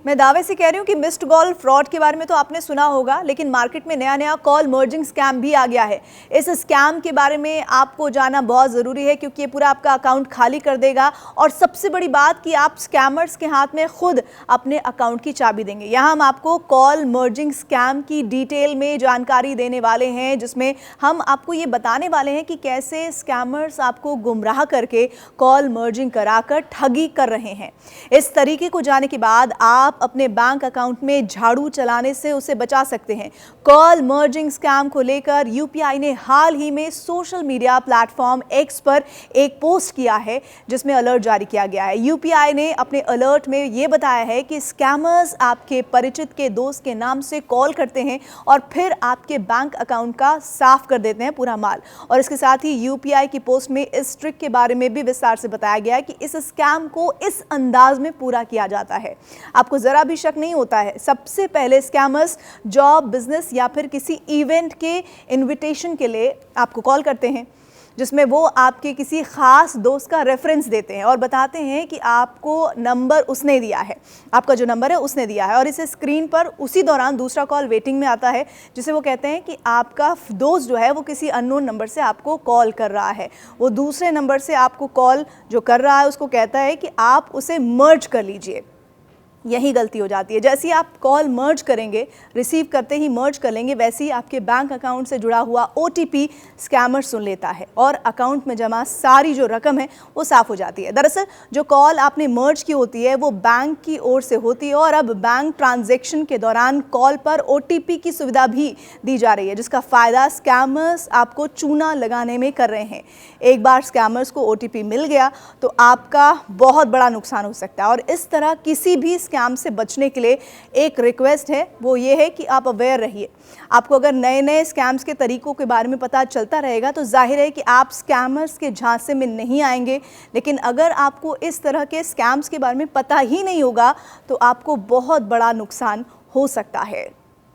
मैं दावे से कह रही हूँ कि मिस्ड कॉल फ्रॉड के बारे में तो आपने सुना होगा, लेकिन मार्केट में नया नया कॉल मर्जिंग स्कैम भी आ गया है। इस स्कैम के बारे में आपको जानना बहुत ज़रूरी है, क्योंकि ये पूरा आपका अकाउंट खाली कर देगा। और सबसे बड़ी बात कि आप स्कैमर्स के हाथ में खुद अपने अकाउंट की चाबी देंगे। यहाँ हम आपको कॉल मर्जिंग स्कैम की डिटेल में जानकारी देने वाले हैं, जिसमें हम आपको ये बताने वाले हैं कि कैसे स्कैमर्स आपको गुमराह करके कॉल मर्जिंग कराकर ठगी कर रहे हैं। इस तरीके को जानने के बाद आप अपने बैंक अकाउंट में झाड़ू चलाने से उसे बचा सकते हैं। कॉल मर्जिंग स्कैम को लेकर यूपीआई ने हाल ही में सोशल मीडिया प्लेटफॉर्म एक्स पर एक पोस्ट किया है, जिसमें अलर्ट जारी किया गया है। यूपीआई ने अपने अलर्ट में यह बताया है कि स्कैमर्स आपके परिचित के दोस्त के नाम से कॉल करते हैं और फिर आपके बैंक अकाउंट का साफ कर देते हैं पूरा माल। और इसके साथ ही यूपीआई की पोस्ट में इस ट्रिक के बारे में भी विस्तार से बताया गया है कि इस स्कैम को इस अंदाज में पूरा किया जाता है, आपको जरा भी शक नहीं होता है। सबसे पहले स्कैमर्स जॉब, बिजनेस या फिर किसी इवेंट के इनविटेशन के लिए आपको कॉल करते हैं, जिसमें वो आपके किसी खास दोस्त का रेफरेंस देते हैं और बताते हैं कि आपको नंबर उसने दिया है, आपका जो नंबर है उसने दिया है। और इसे स्क्रीन पर उसी दौरान दूसरा कॉल वेटिंग में आता है, जिसे वो कहते हैं कि आपका दोस्त जो है वो किसी अननोन नंबर से आपको कॉल कर रहा है। वो दूसरे नंबर से आपको कॉल जो कर रहा है उसको कहता है कि आप उसे मर्ज कर लीजिए। यही गलती हो जाती है। जैसे ही आप कॉल मर्ज करेंगे, रिसीव करते ही मर्ज कर लेंगे, वैसे ही आपके बैंक अकाउंट से जुड़ा हुआ ओटीपी स्कैमर सुन लेता है और अकाउंट में जमा सारी जो रकम है वो साफ हो जाती है। दरअसल जो कॉल आपने मर्ज की होती है वो बैंक की ओर से होती है और अब बैंक ट्रांजैक्शन के दौरान कॉल पर ओटीपी की सुविधा भी दी जा रही है, जिसका फ़ायदा स्कैमर्स आपको चूना लगाने में कर रहे हैं। एक बार स्कैमर्स को ओटीपी मिल गया तो आपका बहुत बड़ा नुकसान हो सकता है। और इस तरह किसी भी स्कैम से बचने के लिए एक रिक्वेस्ट है, वो ये है कि आप अवेयर रहिए। आपको अगर नए नए स्कैम्स के तरीकों के बारे में पता चलता रहेगा तो जाहिर है कि आप स्कैमर्स के झांसे में नहीं आएंगे। लेकिन अगर आपको इस तरह के स्कैम्स के बारे में पता ही नहीं होगा तो आपको बहुत बड़ा नुकसान हो सकता है।